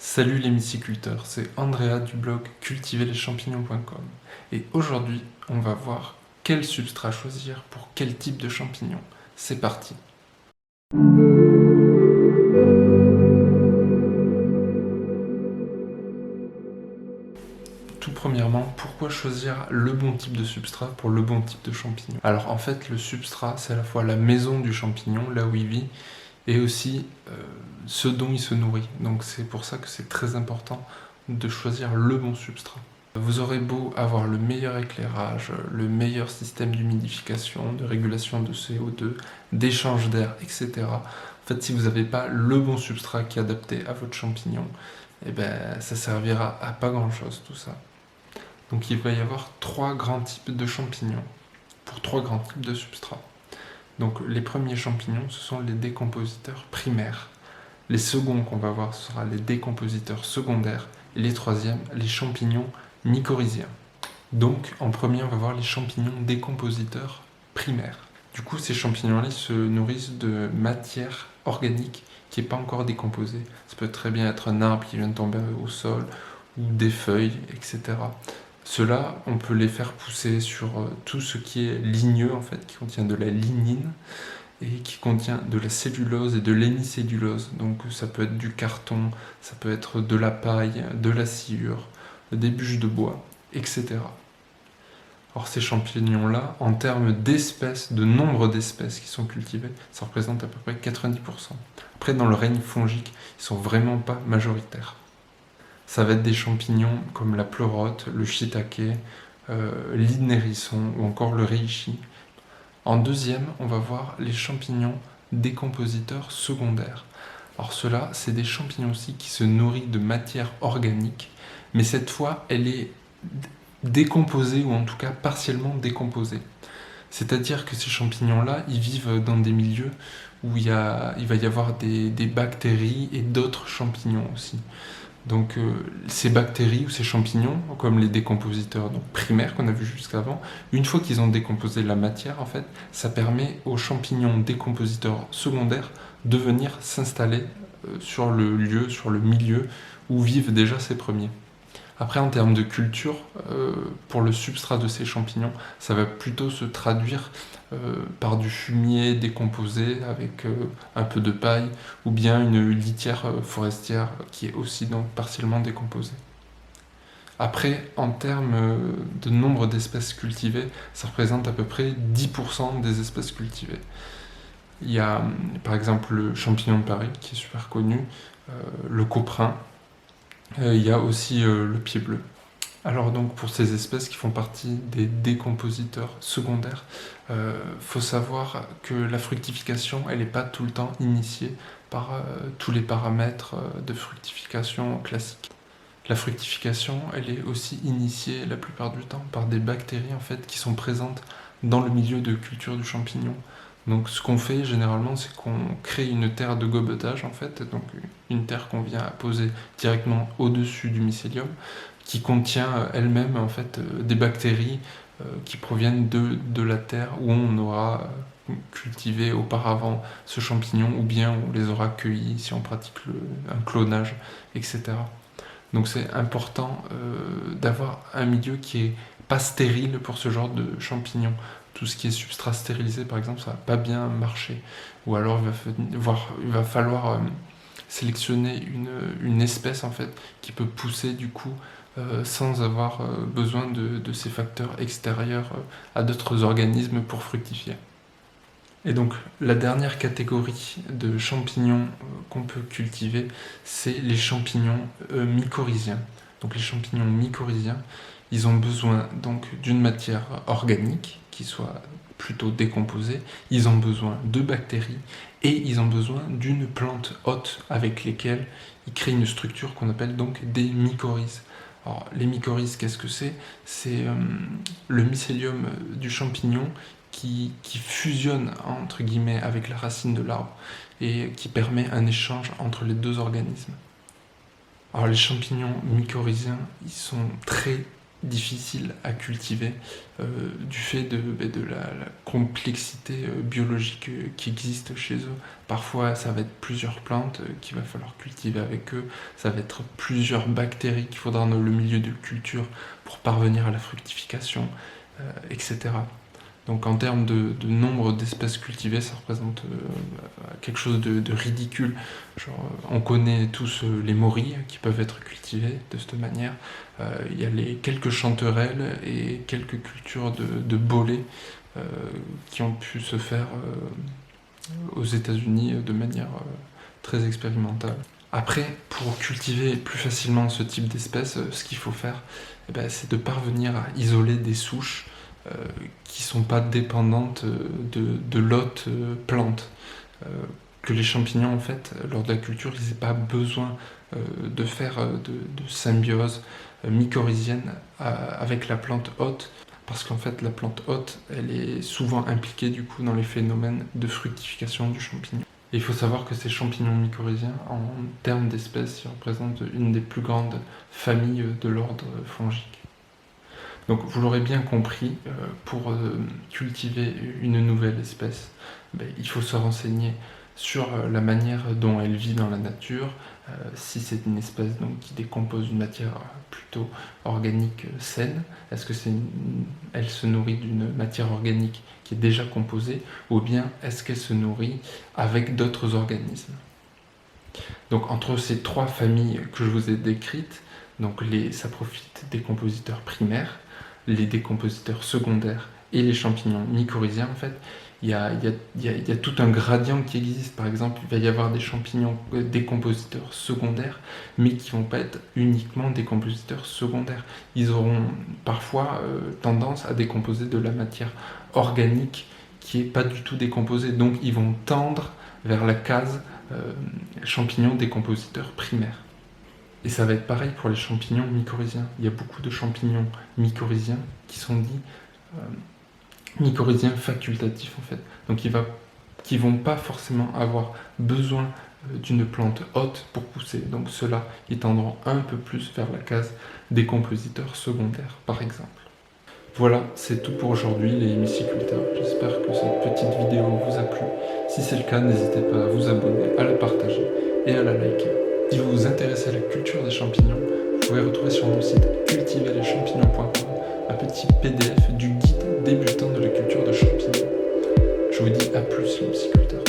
Salut les myciculteurs, c'est Andrea du blog cultiverleschampignons.com et aujourd'hui on va voir quel substrat choisir pour quel type de champignons. C'est parti. Tout premièrement, pourquoi choisir le bon type de substrat pour le bon type de champignon? Alors en fait le substrat c'est à la fois la maison du champignon, là où il vit, et aussi ce dont il se nourrit. Donc c'est pour ça que c'est très important de choisir le bon substrat. Vous aurez beau avoir le meilleur éclairage, le meilleur système d'humidification, de régulation de CO2, d'échange d'air, etc. En fait, si vous n'avez pas le bon substrat qui est adapté à votre champignon, eh ben, ça servira à pas grand chose tout ça. Donc il va y avoir trois grands types de champignons pour trois grands types de substrats. Donc les premiers champignons, ce sont les décompositeurs primaires. Les seconds qu'on va voir, ce sera les décompositeurs secondaires. Et les troisièmes, les champignons mycorhiziens. Donc en premier, on va voir les champignons décompositeurs primaires. Du coup, ces champignons-là se nourrissent de matière organique qui n'est pas encore décomposée. Ça peut très bien être un arbre qui vient de tomber au sol, ou des feuilles, etc. Ceux-là, on peut les faire pousser sur tout ce qui est ligneux, en fait, qui contient de la lignine et qui contient de la cellulose et de l'hémicellulose. Donc ça peut être du carton, ça peut être de la paille, de la sciure, des bûches de bois, etc. Or ces champignons-là, en termes d'espèces, de nombre d'espèces qui sont cultivées, ça représente à peu près 90%. Après, dans le règne fongique, ils sont vraiment pas majoritaires. Ça va être des champignons comme la pleurote, le shiitake, l'île-nérisson ou encore le reishi. En deuxième, on va voir les champignons décompositeurs secondaires. Alors ceux-là, c'est des champignons aussi qui se nourrissent de matière organique, mais cette fois, elle est décomposée ou en tout cas partiellement décomposée. C'est-à-dire que ces champignons-là, ils vivent dans des milieux où il va y avoir des bactéries et d'autres champignons aussi. Donc ces bactéries ou ces champignons, comme les décompositeurs donc, primaires qu'on a vu jusqu'avant, une fois qu'ils ont décomposé la matière, en fait, ça permet aux champignons décompositeurs secondaires de venir s'installer sur le lieu, sur le milieu où vivent déjà ces premiers. Après, en termes de culture, pour le substrat de ces champignons, ça va plutôt se traduire par du fumier décomposé avec un peu de paille, ou bien une litière forestière qui est aussi donc partiellement décomposée. Après, en termes de nombre d'espèces cultivées, ça représente à peu près 10% des espèces cultivées. Il y a par exemple le champignon de Paris qui est super connu, le coprin, il y a aussi le pied bleu. Alors donc pour ces espèces qui font partie des décompositeurs secondaires, faut savoir que la fructification, elle n'est pas tout le temps initiée par tous les paramètres de fructification classique. La fructification, elle est aussi initiée la plupart du temps par des bactéries en fait qui sont présentes dans le milieu de culture du champignon. Donc ce qu'on fait généralement, c'est qu'on crée une terre de gobetage en fait, donc une terre qu'on vient poser directement au-dessus du mycélium, qui contient elle-même en fait des bactéries qui proviennent de la terre où on aura cultivé auparavant ce champignon, ou bien on les aura cueillis si on pratique un clonage, etc. Donc c'est important d'avoir un milieu qui est pas stérile pour ce genre de champignons. Tout ce qui est substrat stérilisé par exemple, ça va pas bien marcher. Ou alors il va falloir sélectionner une espèce en fait qui peut pousser du coup sans avoir besoin de ces facteurs extérieurs à d'autres organismes pour fructifier. Et donc la dernière catégorie de champignons qu'on peut cultiver, c'est les champignons mycorhiziens. Donc les champignons mycorhiziens, ils ont besoin donc d'une matière organique qui soit plutôt décomposée, ils ont besoin de bactéries et ils ont besoin d'une plante hôte avec lesquelles ils créent une structure qu'on appelle donc des mycorhizes. Alors, les mycorhizes, qu'est-ce que c'est? C'est le mycélium du champignon qui fusionne entre guillemets avec la racine de l'arbre et qui permet un échange entre les deux organismes. Alors les champignons mycorhiziens, ils sont très difficiles à cultiver du fait de la complexité biologique qui existe chez eux. Parfois, ça va être plusieurs plantes qu'il va falloir cultiver avec eux, ça va être plusieurs bactéries qu'il faudra dans le milieu de culture pour parvenir à la fructification, etc. Donc en termes de nombre d'espèces cultivées, ça représente quelque chose de ridicule. Genre, on connaît tous les morilles qui peuvent être cultivées de cette manière. Il y a quelques chanterelles et quelques cultures de bolets qui ont pu se faire aux États-Unis de manière très expérimentale. Après, pour cultiver plus facilement ce type d'espèces, ce qu'il faut faire, c'est de parvenir à isoler des souches qui ne sont pas dépendantes de l'hôte plante. Que les champignons, en fait, lors de la culture, ils n'aient pas besoin de faire de symbiose mycorhizienne avec la plante hôte, parce qu'en fait, la plante hôte, elle est souvent impliquée du coup dans les phénomènes de fructification du champignon. Et il faut savoir que ces champignons mycorhiziens, en termes d'espèces, ils représentent une des plus grandes familles de l'ordre fongique. Donc vous l'aurez bien compris, pour cultiver une nouvelle espèce, il faut se renseigner sur la manière dont elle vit dans la nature, si c'est une espèce donc, qui décompose une matière plutôt organique saine, est-ce que elle se nourrit d'une matière organique qui est déjà composée, ou bien est-ce qu'elle se nourrit avec d'autres organismes. Donc entre ces trois familles que je vous ai décrites, donc ça profite des compositeurs primaires, les décompositeurs secondaires et les champignons mycorhiziens, en fait, il y a tout un gradient qui existe. Par exemple, il va y avoir des champignons décompositeurs secondaires, mais qui ne vont pas être uniquement décompositeurs secondaires. Ils auront parfois tendance à décomposer de la matière organique qui n'est pas du tout décomposée. Donc, ils vont tendre vers la case champignons décompositeurs primaires. Et ça va être pareil pour les champignons mycorhiziens. Il y a beaucoup de champignons mycorhiziens qui sont dits mycorhiziens facultatifs en fait. Donc qui vont pas forcément avoir besoin d'une plante hôte pour pousser. Donc ceux-là, ils tendront un peu plus vers la case des compositeurs secondaires par exemple. Voilà, c'est tout pour aujourd'hui les myciculteurs. J'espère que cette petite vidéo vous a plu. Si c'est le cas, n'hésitez pas à vous abonner, à la partager et à la liker. Si vous vous intéressez à la culture des champignons, vous pouvez retrouver sur mon site cultiverleschampignons.com un petit PDF du guide débutant de la culture de champignons. Je vous dis à plus les myciculteurs.